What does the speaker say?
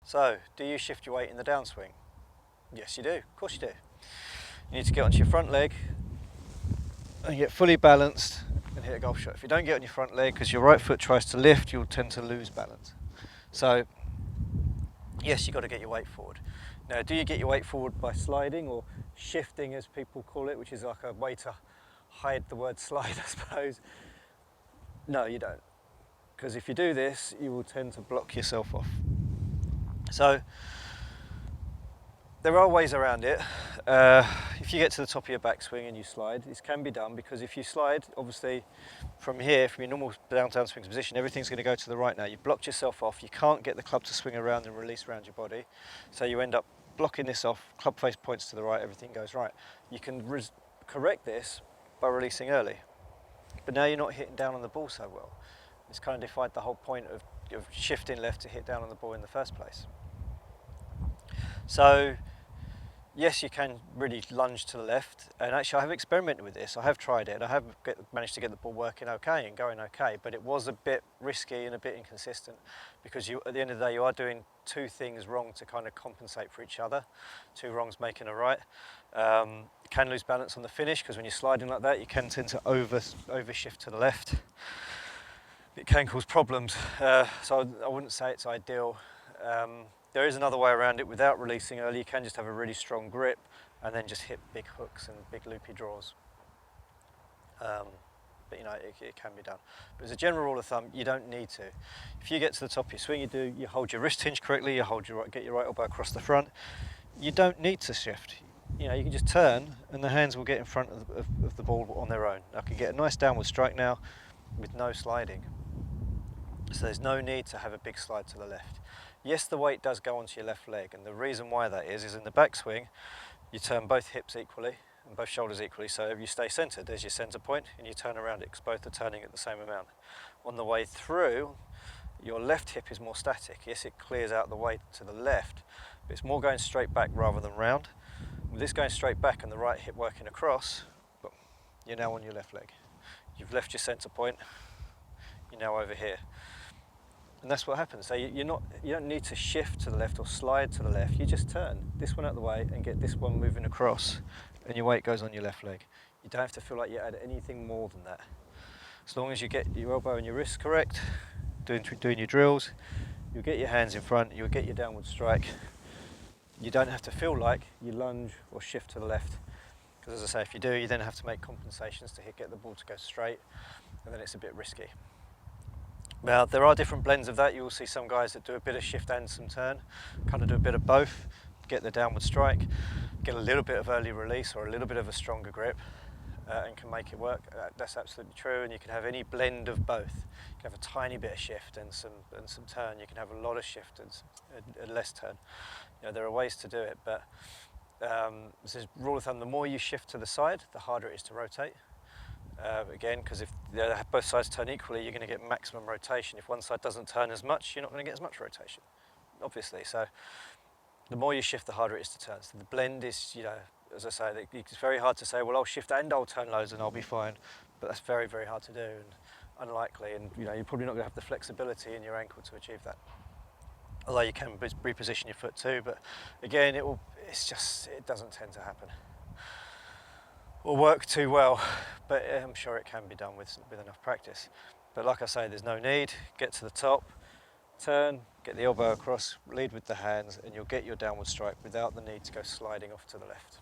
So, do you shift your weight in the downswing? Yes, you do. Of course you do. You need to get onto your front leg and get fully balanced and hit a golf shot. If you don't get on your front leg because your right foot tries to lift, you'll tend to lose balance. So, yes, you've got to get your weight forward. Now, do you get your weight forward by sliding or shifting, as people call it, which is like a way to hide the word slide, I suppose? No, you don't. Because if you do this, you will tend to block yourself off. So, there are ways around it. If you get to the top of your backswing and you slide, this can be done, because if you slide, obviously, from here, from your normal downswing position, everything's going to go to the right now. You've blocked yourself off. You can't get the club to swing around and release around your body. So you end up blocking this off, club face points to the right, everything goes right. You can correct this by releasing early. But now you're not hitting down on the ball so well. It's kind of defied the whole point of shifting left to hit down on the ball in the first place. So, yes, you can really lunge to the left, and actually I have experimented with this. I have tried it. I have managed to get the ball working okay and going okay, but it was a bit risky and a bit inconsistent, because at the end of the day you are doing two things wrong to kind of compensate for each other. Two wrongs making a right. You can lose balance on the finish, because when you're sliding like that you can tend to overshift to the left. It can cause problems, so I wouldn't say it's ideal. There is another way around it without releasing early. You can just have a really strong grip and then just hit big hooks and big loopy draws. But you know, it can be done. But as a general rule of thumb, you don't need to. If you get to the top of your swing, you hold your wrist hinge correctly, get your right elbow across the front. You don't need to shift. You know, you can just turn and the hands will get in front of the ball on their own. I can get a nice downward strike now with no sliding. So there's no need to have a big slide to the left. Yes, the weight does go onto your left leg, and the reason why that is in the backswing, you turn both hips equally and both shoulders equally, so if you stay centered, there's your center point, and you turn around it because both are turning at the same amount. On the way through, your left hip is more static. Yes, it clears out the weight to the left, but it's more going straight back rather than round. With this going straight back and the right hip working across, you're now on your left leg. You've left your center point, you're now over here. And that's what happens. So you don't need to shift to the left or slide to the left. You just turn this one out the way and get this one moving across, and your weight goes on your left leg. You don't have to feel like you add anything more than that. As long as you get your elbow and your wrist correct, doing your drills, you'll get your hands in front, you'll get your downward strike. You don't have to feel like you lunge or shift to the left. Because as I say, if you do, you then have to make compensations to get the ball to go straight, and then it's a bit risky. Now, there are different blends of that. You will see some guys that do a bit of shift and some turn, kind of do a bit of both, get the downward strike, get a little bit of early release or a little bit of a stronger grip, and can make it work. That's absolutely true, and you can have any blend of both. You can have a tiny bit of shift and some turn. You can have a lot of shift and less turn. You know, there are ways to do it, but this is rule of thumb: the more you shift to the side, the harder it is to rotate. Again, because if both sides turn equally, you're going to get maximum rotation. If one side doesn't turn as much, you're not going to get as much rotation, obviously. So the more you shift, the harder it is to turn. So the blend is, you know, as I say, it's very hard to say, well, I'll shift and I'll turn loads and I'll be fine. But that's very, very hard to do and unlikely. And you know, you're probably not going to have the flexibility in your ankle to achieve that. Although you can reposition your foot too, but again, it doesn't tend to happen or work too well, but I'm sure it can be done with enough practice. But like I say, there's no need. Get to the top, turn, get the elbow across, lead with the hands, and you'll get your downward strike without the need to go sliding off to the left.